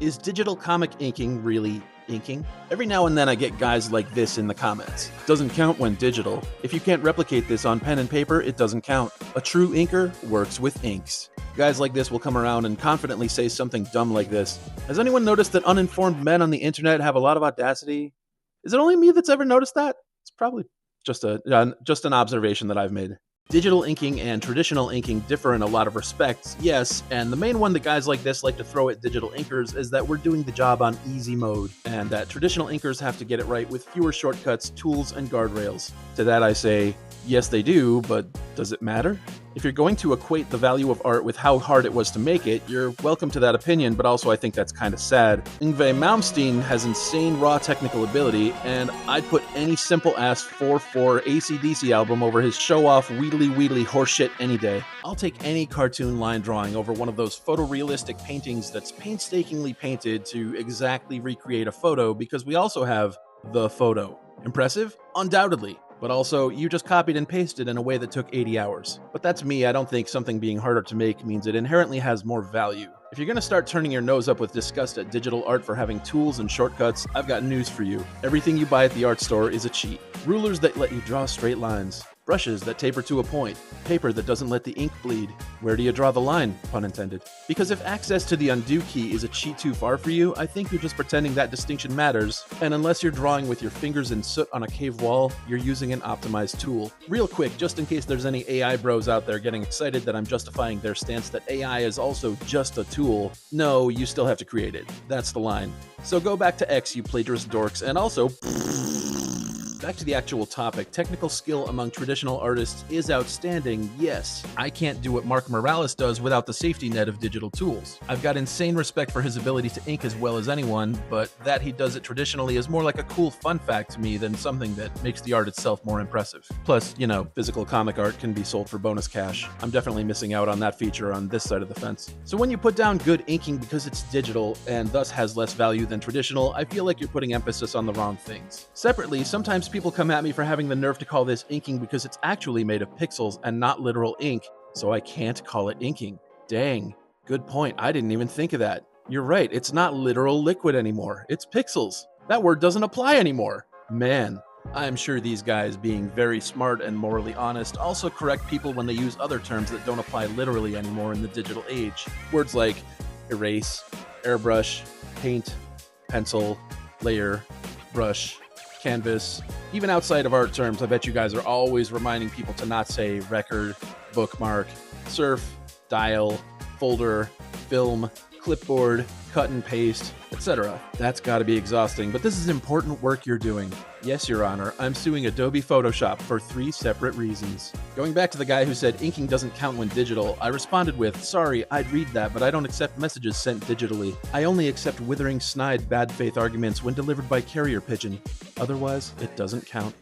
Is digital comic inking really inking? Every now and then I get guys like this in the comments. Doesn't count when digital. If you can't replicate this on pen and paper, it doesn't count. A true inker works with inks. Guys like this will come around and confidently say something dumb like this. Has anyone noticed that uninformed men on the internet have a lot of audacity? Is it only me that's ever noticed that? It's probably just an observation that I've made. Digital inking and traditional inking differ in a lot of respects, yes, and the main one that guys like this like to throw at digital inkers is that we're doing the job on easy mode, and that traditional inkers have to get it right with fewer shortcuts, tools, and guardrails. To that I say, yes they do, but does it matter? If you're going to equate the value of art with how hard it was to make it, you're welcome to that opinion, but also I think that's kind of sad. Yngwie Malmsteen has insane raw technical ability, and I'd put any simple-ass 4/4 AC/DC album over his show-off wheedly horseshit any day. I'll take any cartoon line drawing over one of those photorealistic paintings that's painstakingly painted to exactly recreate a photo, because we also have the photo. Impressive? Undoubtedly. But also, you just copied and pasted in a way that took 80 hours. But that's me, I don't think something being harder to make means it inherently has more value. If you're gonna start turning your nose up with disgust at digital art for having tools and shortcuts, I've got news for you. Everything you buy at the art store is a cheat. Rulers that let you draw straight lines. Brushes that taper to a point. Paper that doesn't let the ink bleed. Where do you draw the line? Pun intended. Because if access to the undo key is a cheat too far for you, I think you're just pretending that distinction matters, and unless you're drawing with your fingers in soot on a cave wall, you're using an optimized tool. Real quick, just in case there's any AI bros out there getting excited that I'm justifying their stance that AI is also just a tool, no, you still have to create it. That's the line. So go back to X, you plagiarist dorks, and also... Back to the actual topic, technical skill among traditional artists is outstanding, yes. I can't do what Mark Morales does without the safety net of digital tools. I've got insane respect for his ability to ink as well as anyone, but that he does it traditionally is more like a cool fun fact to me than something that makes the art itself more impressive. Plus, you know, physical comic art can be sold for bonus cash. I'm definitely missing out on that feature on this side of the fence. So when you put down good inking because it's digital and thus has less value than traditional, I feel like you're putting emphasis on the wrong things. Separately, sometimes people come at me for having the nerve to call this inking because it's actually made of pixels and not literal ink, so I can't call it inking. Dang, good point. I didn't even think of that. You're right, it's not literal liquid anymore. It's pixels. That word doesn't apply anymore. Man, I'm sure these guys, being very smart and morally honest, also correct people when they use other terms that don't apply literally anymore in the digital age. Words like erase, airbrush, paint, pencil, layer, brush, canvas. Even outside of art terms, I bet you guys are always reminding people to not say record, bookmark, surf, dial, folder, film, clipboard, cut and paste, etc. That's gotta be exhausting, but this is important work you're doing. Yes, Your Honor, I'm suing Adobe Photoshop for 3 separate reasons. Going back to the guy who said inking doesn't count when digital, I responded with, sorry, I'd read that, but I don't accept messages sent digitally. I only accept withering snide bad faith arguments when delivered by carrier pigeon. Otherwise, it doesn't count.